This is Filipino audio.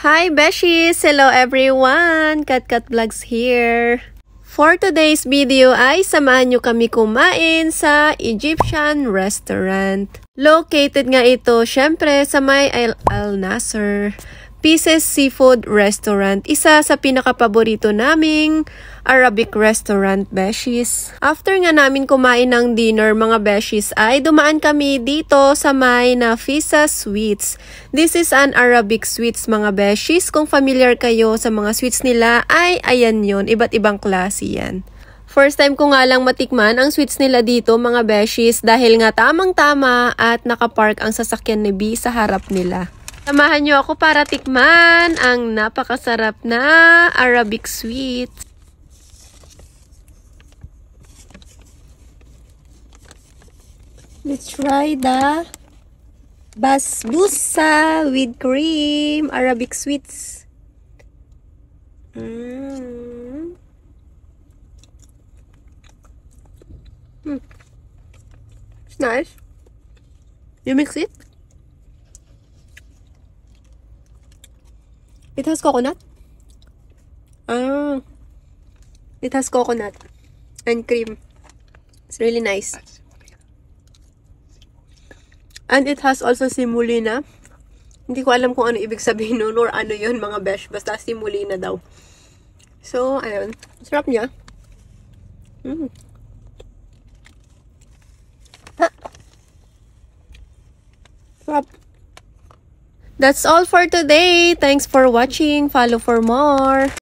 Hi Beshies! Hello everyone! Katkat Vlogs here. For today's video ay samahan nyo kami kumain sa Egyptian restaurant. Located nga ito syempre sa may Al Nasser Pieces Seafood Restaurant. Isa sa pinakapaborito naming Arabic restaurant, Beshies. After nga namin kumain ng dinner, mga Beshies, ay dumaan kami dito sa may Nafisa Sweets. This is an Arabic sweets, mga Beshies. Kung familiar kayo sa mga sweets nila, ay ayan yun. Iba't ibang klase yan. First time ko nga lang matikman ang sweets nila dito, mga Beshies, dahil nga tamang-tama at nakapark ang sasakyan ni B sa harap nila. Samahan nyo ako para tikman ang napakasarap na Arabic sweets. Let's try the basbousa with cream Arabic sweets. It's nice. You mix it? It has coconut. It has coconut and cream. It's really nice. And it has also semolina. Hindi ko alam kung ano ibig sabihin nun or ano yun, mga besh. Basta semolina daw. So, ayun. Sarap niya. Sarap. That's all for today. Thanks for watching. Follow for more.